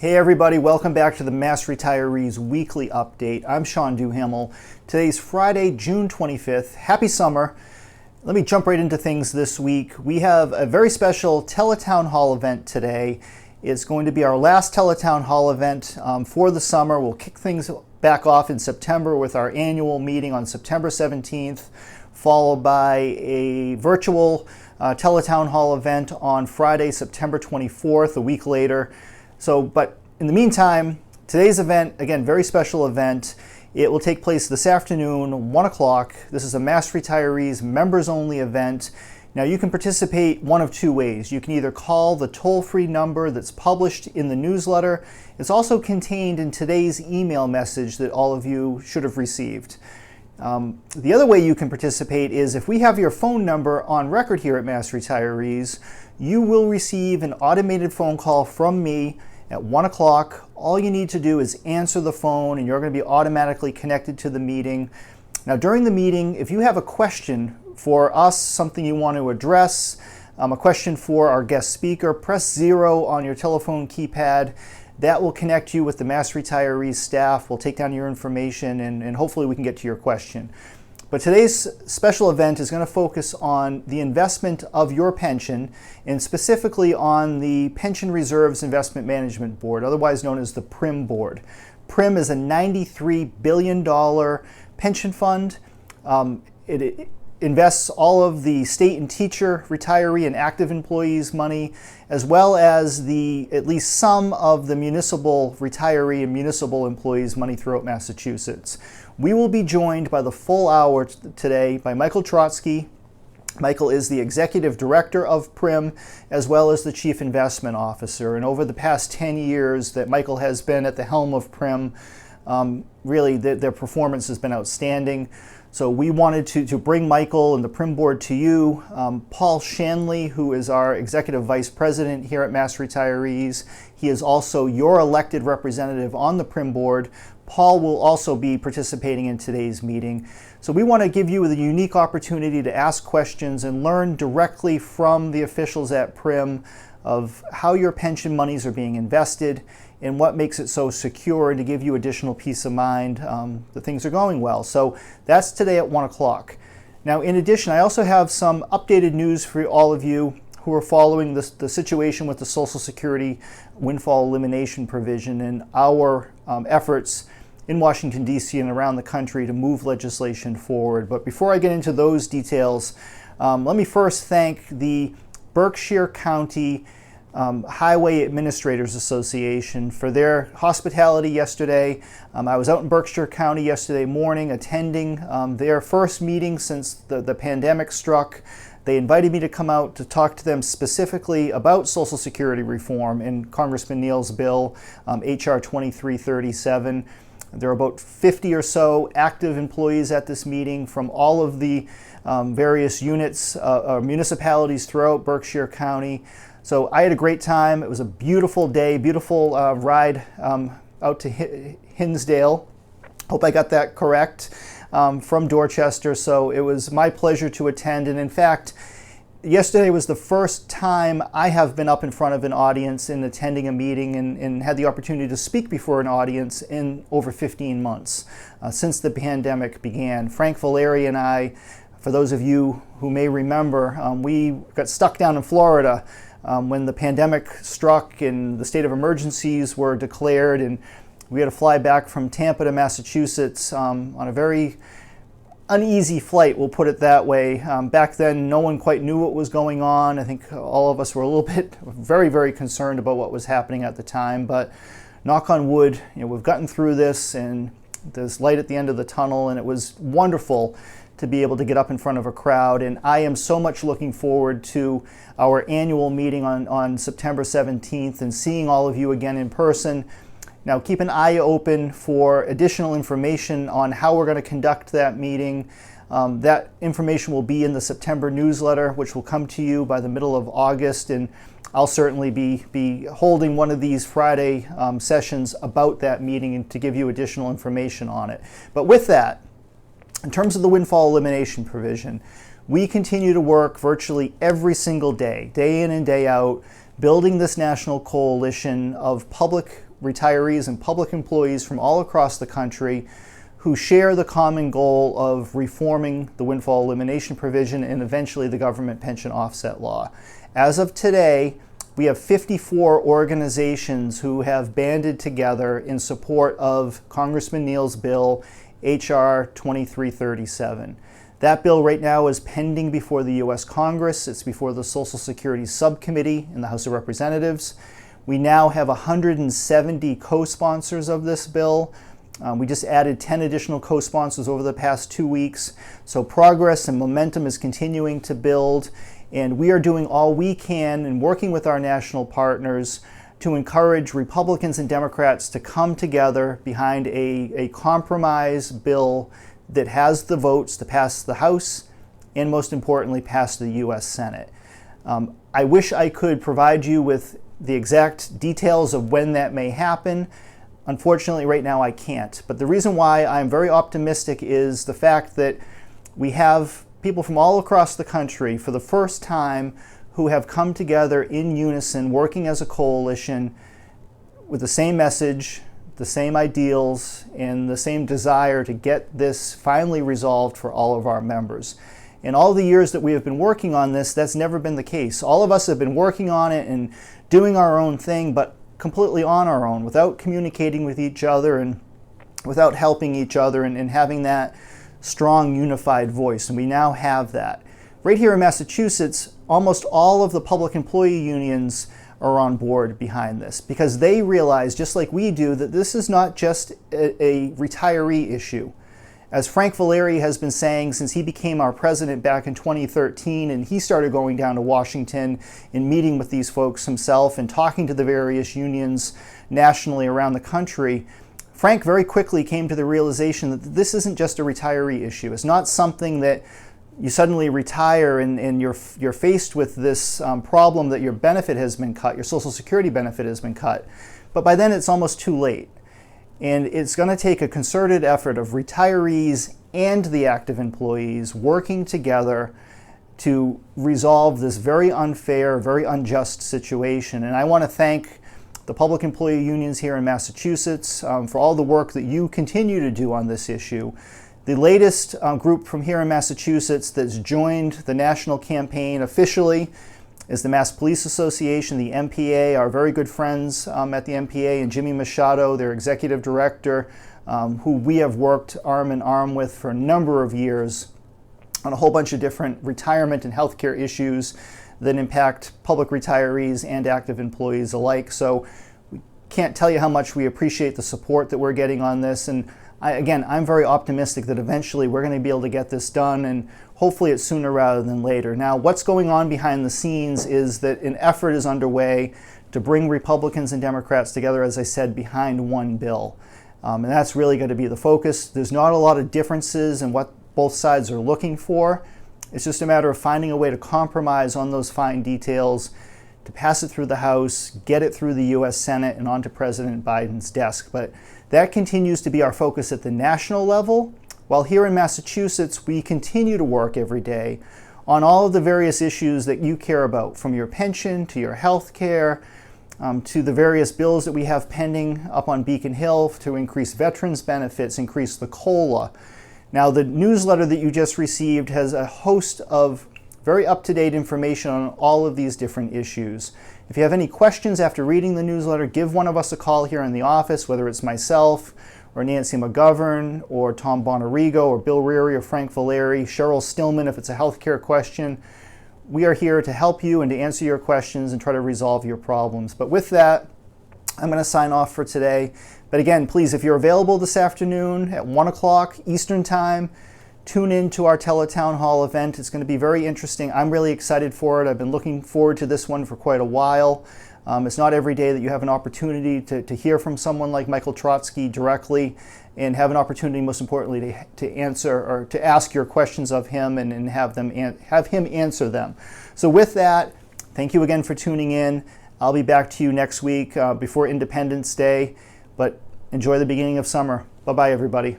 Hey everybody, welcome back to the Mass Retirees Weekly Update. I'm Sean Duhamel. Today's Friday, June 25th. Happy summer. Let me jump right into things this week. We have a very special Teletown Hall event today. It's going to be our last Teletown Hall event for the summer. We'll kick things back off in September with our annual meeting on September 17th, followed by a virtual Teletown Hall event on Friday, September 24th, a week later. But in the meantime, today's event, again, very special event. It will take place this afternoon, 1 o'clock. This is a Mass Retirees members-only event. Now, you can participate one of two ways. You can either call the toll-free number that's published in the newsletter. It's also contained in today's email message that all of you should have received. The other way you can participate is if we have your phone number on record here at Mass Retirees, you will receive an automated phone call from me at 1 o'clock. All you need to do is answer the phone and you're going to be automatically connected to the meeting. Now, during the meeting, if you have a question for us, something you want to address, a question for our guest speaker, press 0 on your telephone keypad. That will connect you with the Mass Retirees staff. We'll take down your information and hopefully we can get to your question. But today's special event is going to focus on the investment of your pension and specifically on the Pension Reserves Investment Management Board, otherwise known as the PRIM board. PRIM is a $93 billion pension fund. It invests all of the state and teacher, retiree, and active employees' money, as well as at least some of the municipal retiree and municipal employees' money throughout Massachusetts. We will be joined by the full hour today by Michael Trotsky. Michael is the executive director of PRIM, as well as the chief investment officer. And over the past 10 years that Michael has been at the helm of PRIM, really their performance has been outstanding. So we wanted to bring Michael and the PRIM board to you. Paul Shanley, who is our executive vice president here at Mass Retirees, he is also your elected representative on the PRIM board. Paul will also be participating in today's meeting. So we want to give you the unique opportunity to ask questions and learn directly from the officials at PRIM of how your pension monies are being invested and what makes it so secure, and to give you additional peace of mind that things are going well. So that's today at 1 o'clock. Now, in addition, I also have some updated news for all of you who are following the situation with the Social Security windfall elimination provision and our efforts in Washington, D.C. and around the country to move legislation forward. But before I get into those details, let me first thank the Berkshire County Highway Administrators Association for their hospitality yesterday. I was out in Berkshire County yesterday morning attending their first meeting since the pandemic struck. They invited me to come out to talk to them specifically about Social Security reform and Congressman Neal's bill, H.R. 2337. There are about 50 or so active employees at this meeting from all of the various units or municipalities throughout Berkshire County. So I had a great time. It was a beautiful day, beautiful ride out to Hinsdale. Hope I got that correct, from Dorchester. So it was my pleasure to attend. And in fact, yesterday was the first time I have been up in front of an audience in attending a meeting and had the opportunity to speak before an audience in over 15 months since the pandemic began. Frank Valeri and I, for those of you who may remember, we got stuck down in Florida when the pandemic struck and the state of emergencies were declared, and we had to fly back from Tampa to Massachusetts on a very uneasy flight, we'll put it that way. Back then, no one quite knew what was going on. I think all of us were a little bit very, very concerned about what was happening at the time, but knock on wood, we've gotten through this and there's light at the end of the tunnel, and it was wonderful to be able to get up in front of a crowd. And I am so much looking forward to our annual meeting on September 17th and seeing all of you again in person. Now, keep an eye open for additional information on how we're going to conduct that meeting. That information will be in the September newsletter, which will come to you by the middle of August, and I'll certainly be holding one of these Friday sessions about that meeting and to give you additional information on it. But with that, in terms of the windfall elimination provision, we continue to work virtually every single day, day in and day out, building this national coalition of public retirees and public employees from all across the country who share the common goal of reforming the windfall elimination provision and eventually the government pension offset law. As of today, we have 54 organizations who have banded together in support of Congressman Neal's bill, H.R. 2337. That bill right now is pending before the U.S. Congress. It's before the Social Security Subcommittee in the House of Representatives. We now have 170 co-sponsors of this bill. We just added 10 additional co-sponsors over the past 2 weeks. So progress and momentum is continuing to build, and we are doing all we can and working with our national partners to encourage Republicans and Democrats to come together behind a compromise bill that has the votes to pass the House and, most importantly, pass the U.S. Senate. I wish I could provide you with the exact details of when that may happen. Unfortunately, right now I can't. But the reason why I'm very optimistic is the fact that we have people from all across the country for the first time who have come together in unison, working as a coalition with the same message, the same ideals, and the same desire to get this finally resolved for all of our members. In all the years that we have been working on this, that's never been the case. All of us have been working on it and doing our own thing, but completely on our own, without communicating with each other and without helping each other and having that strong, unified voice. And we now have that. Right here in Massachusetts, almost all of the public employee unions are on board behind this because they realize, just like we do, that this is not just a retiree issue. As Frank Valeri has been saying since he became our president back in 2013, and he started going down to Washington and meeting with these folks himself and talking to the various unions nationally around the country, Frank very quickly came to the realization that this isn't just a retiree issue. It's not something that you suddenly retire and you're faced with this problem that your benefit has been cut, your Social Security benefit has been cut. But by then it's almost too late. And it's going to take a concerted effort of retirees and the active employees working together to resolve this very unfair, very unjust situation. And I want to thank the public employee unions here in Massachusetts for all the work that you continue to do on this issue. The latest group from here in Massachusetts that's joined the national campaign officially is the Mass Police Association, the MPA, our very good friends at the MPA, and Jimmy Machado, their executive director, who we have worked arm in arm with for a number of years on a whole bunch of different retirement and healthcare issues that impact public retirees and active employees alike. So we can't tell you how much we appreciate the support that we're getting on this. And I'm very optimistic that eventually we're going to be able to get this done, and hopefully it's sooner rather than later. Now, what's going on behind the scenes is that an effort is underway to bring Republicans and Democrats together, as I said, behind one bill. And that's really going to be the focus. There's not a lot of differences in what both sides are looking for. It's just a matter of finding a way to compromise on those fine details, to pass it through the House, get it through the U.S. Senate and onto President Biden's desk. But that continues to be our focus at the national level, while here in Massachusetts, we continue to work every day on all of the various issues that you care about, from your pension to your health care, to the various bills that we have pending up on Beacon Hill to increase veterans benefits, increase the COLA. Now, the newsletter that you just received has a host of very up-to-date information on all of these different issues. If you have any questions after reading the newsletter, give one of us a call here in the office, whether it's myself or Nancy McGovern or Tom Bonarigo or Bill Reary or Frank Valeri, Cheryl Stillman if it's a healthcare question. We are here to help you and to answer your questions and try to resolve your problems. But with that, I'm going to sign off for today. But again, please, if you're available this afternoon at 1 o'clock Eastern Time, tune in to our Teletown Hall event. It's going to be very interesting. I'm really excited for it. I've been looking forward to this one for quite a while. It's not every day that you have an opportunity to hear from someone like Michael Trotsky directly and have an opportunity, most importantly, to answer or to ask your questions of him and have him answer them. So with that, thank you again for tuning in. I'll be back to you next week before Independence Day, but enjoy the beginning of summer. Bye-bye, everybody.